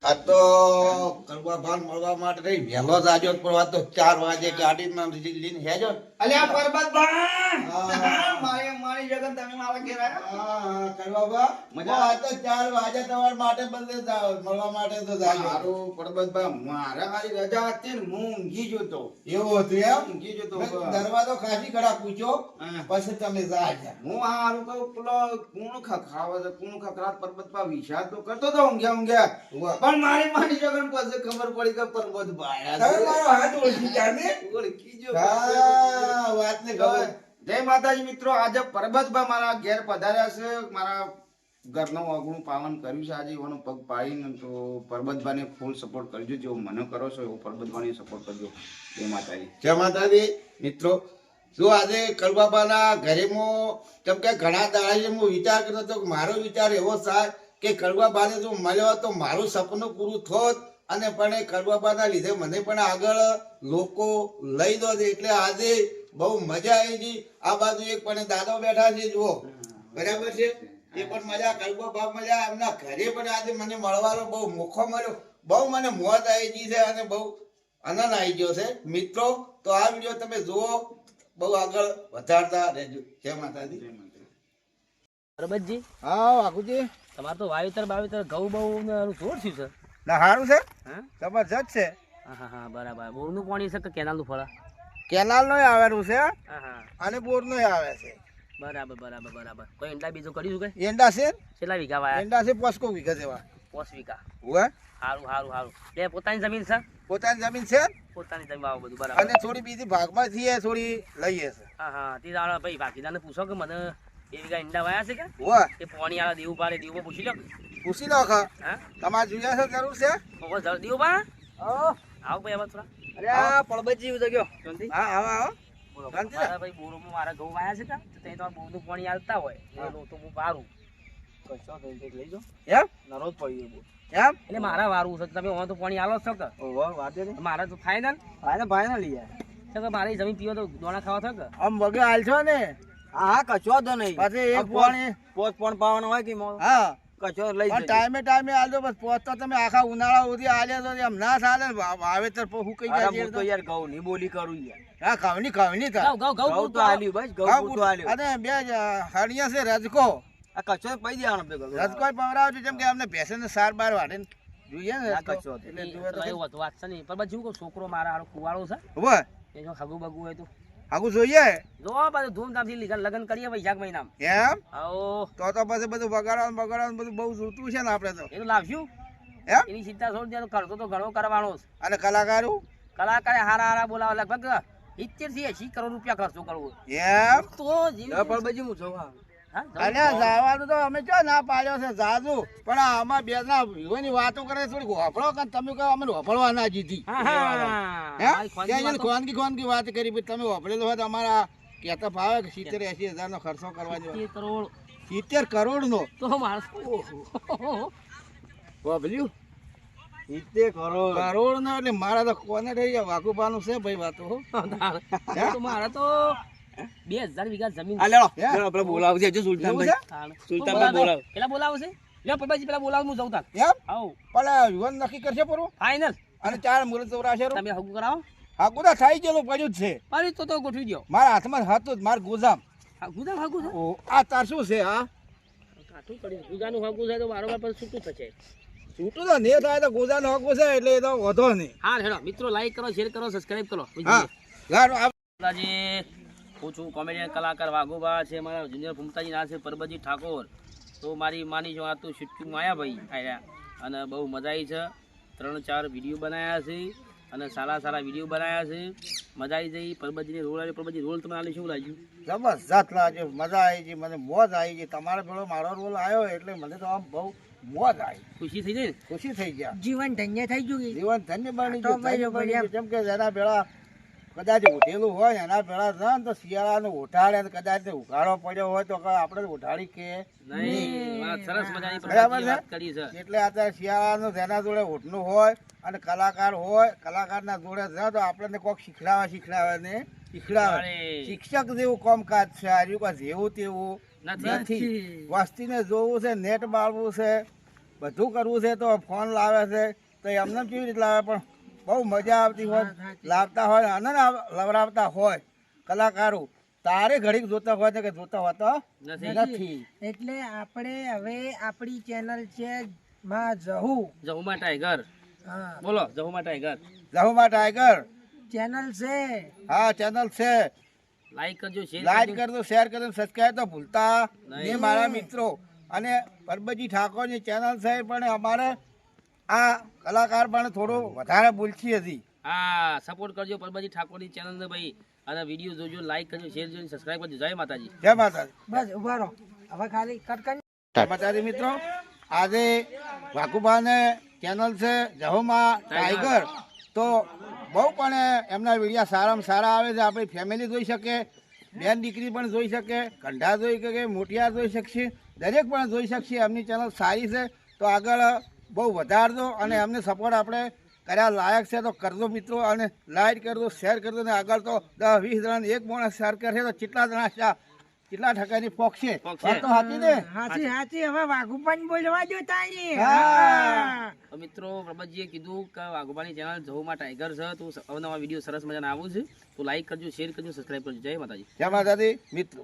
આ તો કરવા ભાન મળવા માટે નહીં વહેલો જ આજો પણ આ તો 4 વાગે ગાડીમાં લઈને હેજો અલ્યા પરબતભા હા. મારી જગન તમે મારા ઘેર આયા હા કરવા બા મજા આ તો 4 વાગે તમારા માટે બદલે જાવ મળવા માટે તો જાજો મારું પરબતભા મારા મારી રજા હતી ને હું ઊંઘી જતો એવું હતું એમ ઊંઘી જતો મેં દરવાજો ખાસી ઘડા પૂછ્યો હા. પછી તમે જાજો હું હારું કહું પેલો કુણ ખખરાવે છે કુણ ખખરાત પરબતભા વિચાર તો કરતો તો ઊંઘ્યા ઉવા. પણ મારી જગન પાસે ખબર પડી કે પરબતભા આયા તમે છે. મારો હાથ ઓળખી ગયા ને ઓળખી જો હા વાતને ખબર જય માતાજી મિત્રો આજે પરબતભા મારા ઘેર પધાર્યા છે મારા ઘરનું અગણું પાવન કર્યું છે આજે એવાનો પગ પાડીને તો પરબતભાઈને ફૂલ સપોર્ટ કરજો જેવો મને કરો છો એવો પરબતભાઈને સપોર્ટ કરજો જય માતાજી જય માતાજી મિત્રો શું આજે કલબાબાના ઘરેમાં કેમ કે ઘણા દાડા હું વિચાર કરતો હતો કે મારો વિચાર એવો થાય કે કલબાબાને જો મળ્યો તો મારું સપનું પૂરું થોત અને પણ એ કલબાબાના લીધે મને પણ આગળ લોકો લઈ દો છે. એટલે આજે બહુ મજા આવી ગઈ. આ બાજુ એક પણ દાદા બેઠા છે જુઓ બરાબર છે એ પણ મજા કલબાબા મજા એમના ઘરે પણ આજે મને મળવાનો બહુ મોકો મળ્યો બહુ મને મોજ આવી ગઈ છે અને બહુ આનંદ આવી ગયો છે મિત્રો. તો આ વિડીયો તમે જુઓ બહુ આગળ વધારતા રહેજો. જય માતાજી. પરબતજી હા વાઘુજી તમારે તો વાવેતર ઘઉં બહુ ને એનું જોર થયું છે. ના સારું છે હા જબરજસ્ત છે. હા બરાબર બોરનું પાણી છે કે કેનાલનું ફળા? કેનાલ નો આવેલું છે હા અને બોર નો આવે છે. બરાબર કોઈ ઈંડા બીજું કર્યું છે કે એંડા છે કેટલા વીઘા વાયા? એંડા છે 5 વીઘા જેવા 5 વીઘા. હોય. સારું બે પોતાની જમીન છે? પોતાની જમીન છે પોતાની જમીન વાવો બધું અને બરાબર. થોડી બીજી ભાગમાં છીએ થોડી લઈએ છે. હા તે દાડા ભાઈ બાકીદાને પૂછો કે મને 2 વીઘા ઈંડા વાયા છે કે હોય એ પાણી આલા દેવું પાડે દેવું પૂછી લો. પૂછી લો ખા હા તમારે જોઈએ છે જરૂર છે. દેવું પાડે આવો ભાઈ હવે થોડા. અરે આ પરબતજી એવું ગયો શાંતિ. હા આવો બોલો શાંતિ મારા ભાઈ બોરોમાં મારા ઘઉં વાયા છે તો તમારે બોરનું પાણી આલતા હોય તો હું પારું કશો તો કંઈક લઈ જાઓ એમ નરો જ પડી બોર એમ એટલે મારા વારું છે તમે હવે તો પાણી આલો છો કે ઓહો વાતે ને મારા તો ફાઇનલ ભાઈ ના લઈએ છે કે મારી જમીન પીવો તો દોણા ખાવા થાય કે આમ વગે હાલ છો ને હા કચો તો નહીં પછી એક પાણી પોત પણ પાવાનો હોય કે હા કચો લઈ પણ ટાઈમે આલજો બસ પહોંચતો તમે આખા ઉનાળા સુધી આલે તો એમ ના ચાલે ને વાવેતર હું કઈ અરે જાય હું તો યાર ઘઉં ની બોલી કરું યાર હા ખાવની થાય ઘઉં ઘઉં તો આલ્યું બસ ઘઉં પૂરતું આલ્યું અને બે હણિયા છે રજકો આ કચો પૈ દેવાનો ભેગો રજકો પવરાવજો જેમ કે અમને ભેંસને સાર બાર વાટીને જોઈએ ને આ રજકો. કચો હતો. એટલે જુએ તો એવું હતું વાત છે નહીં પણ જેવું કહું છોકરો મારા હારો કુવાળો છે ઉભો એ જો હગું બગું હોય તો આગું જોઈએ જો બધું ધૂમધામથી લગ્ન કરીએ વૈશાખ મહિનામાં. એમ આવો તો પછી બધું બગાડવાનું બધું બહુ જોતું છે ને આપણે તો એ તો લાવશું એમ એની ચિંતા છોડી દે ખર્ચો તો ઘણો કરવાનો છે. અને કલાકારો કલાકારે હારા બોલાવે લગભગ 70 થી 80 કરોડ રૂપિયા ખર્ચો કરવો એમ તો પણ બજી હું છું હા, અને જવાનું તો અમે ચો ના પાડ્યો છે જાજુ પણ આમાં બે ના વિહોની વાતો કરે થોડી હોફળો કે તમે કહો અમે હોફળવા ના જીધી હા, હા. હે મારી ખોનની વાતો- ખોનગી વાત કરી ભાઈ તમે હોફળેલો હોય તો અમારા કહેતા ભાવે કે 70-80 હજારનો ખર્ચો કરવા જેવો 70 કરોડ 70 કરોડનો તો મારે હોફળ્યું 70 કરોડ કરોડનો એટલે મારા તો કોને રહી જાય વાઘુપાનું છે ભાઈ વાતો હો. તો મારે તો 2000 વીઘા જમીન આ લેડો હે? લેડો આપણે બોલાવજે જો સુલતાન એવું ભાઈ છે? છે. સુલતાનભાઈ બોલાવો. પેલા બોલાવો છે લ્યો પરબાજી પેલા બોલાવો હું જઉં તાર એમ આવો પણ યુવાન નક્કી કરશે પૂરું ફાઇનલ અને 4 મુહૂર્ત ચોરાશે તમે હગું કરાવો આ ગુદા થઈ ગયેલું પડ્યું જ છે અરે તો ગોઠવી દો મારા હાથમાં હતું જ માર ગોજામ હગું છે હગું છે ઓ આ તાર શું છે આ કાઠું કરી ગુજાનું હગું છે તો બારોબાર પર છૂટું થશે. છૂટું તો નહીં થાય તો ગોજાનો હકો છે એટલે એ તો વધો નહીં હા હેડો મિત્રો લાઈક કરો શેર કરો સબસ્ક્રાઇબ કરો હા ગારો આજે હું છું કોમેડિયન કલાકાર વાઘોબા છે મારા જુનિયર ભૂમતાજી ના છે પરબતજી ઠાકોર. તો મારી માની જો આ તો શૂટિંગમાં આવ્યા ભાઈ આવ્યા અને બહુ મજા આવી છે. 3-4 વિડીયો બનાવ્યા છે અને સારા વિડીયો બનાવ્યા છે. મજા આવી જઈ. પરબતજીને રોલ આવ્યો. પરબતજી રોલ તમને આલે શું લાગ્યું? જબરજસ્ત લાગ્યો મજા આવી ગઈ મને મોજ આવી ગઈ તમારે પેલો મારો રોલ આવ્યો એટલે મને તો આમ બહુ મોજ આવી ખુશી થઈ જાય ને? ખુશી થઈ ગયા જીવન ધન્ય થઈ ગયું જીવન ધન્ય બની તો ગયું ભાઈ ધન્ય બની ભાઈ ગયું. જેમ કે જેના ભેળા કદાચ ઉઠેલું હોય ને એના ભેળા છે ને તો શિયાળાનું ઉઠાડે ને કદાચ ને ઉઘાડો પડ્યો હોય તો આપણે ઉઠાડી કે નહીં વાત સરસ મજાની બરાબર પરબતજીએ છે? વાત કરી છે. એટલે અત્યારે શિયાળાનું જેના જોડે ઉઠનું હોય અને કલાકાર હોય કલાકારના જોડે છે તો આપણને કોઈક શીખડાવે ને શીખડાવે અરે. શિક્ષક જેવું કામકાજ છે આ જેવું તેવું નથી. નથી વસ્તીને જોવું છે નેટ બાળવું છે બધું કરવું છે તો ફોન લાવે છે તો એમને કેવી રીતે લાવે પણ બહુ મજા આવતી હોય લાવતા હોય આનંદ લવરાવતા હોય કલાકારો તારે ઘડીક જોતા હોય તો કે જોતા હોતા નથી. એટલે આપણે હવે આપણી ચેનલ છે માં જહુ જહુમા ટાઈગર, હા બોલો જહુમા ટાઈગર. જહુમા ટાઈગર ચેનલ છે. હા ચેનલ છે. લાઈક કરજો, શેર લાઈક કરજો. કરજો, શેર કરજો, સબસ્ક્રાઈબ તો ભૂલતા નહીં. નહીં મારા મિત્રો. અને પરબતજી ઠાકોરની ચેનલ છે પણ અમારે આ કલાકાર પણ થોડું વધારે ભૂલથી હતી. હા સપોર્ટ કરજો પરબતજી ઠાકોરની ચેનલ ને ભાઈ, અને વિડીયો જોજો, લાઈક કરજો, શેર કરજો, સબસ્ક્રાઇબ કરજો. જય માતાજી. જય માતાજી. બસ ઉભા રહો, હવે ખાલી કટ કરી. જય માતાજી મિત્રો. આજે વાઘુબાને ચેનલ છે જહુમા ટાઈગર, તો બહુ પણ એમના વિડીયા સારામાં સારા આવે છે. આપણી ફેમિલી જોઈ શકે, બેન દીકરી પણ જોઈ શકે, કંઢા જોઈ શકે, મોટિયાર જોઈ શકશે, દરેક પણ જોઈ શકશે. એમની ચેનલ સારી છે તો આગળ બહુ વધારજો અને એમને સપોર્ટ આપણે કર્યા લાયક છે તો કરજો મિત્રો. અને લાઈક કરજો, શેર કરજો ને આગળ તો 10-20 જણા એક માણસ શેર કરશે તો કેટલા જણા કેટલા ટકાની પોકશે. પોકશે. વાત તો સાચી ને? હાચી હાચી, હવે વાઘુપાન બોલવા દો તાણી. હા. તો મિત્રો પ્રભાતજીએ કીધું કે વાઘોબાની ચેનલ જહુમા ટાઈગર છે, તો અવનવા વિડીયો સરસ મજાના આવું છે, તો લાઈક કરજો, શેર કરજો, સબસ્ક્રાઇબ કરજો. જય માતાજી. જય માતાજી મિત્રો.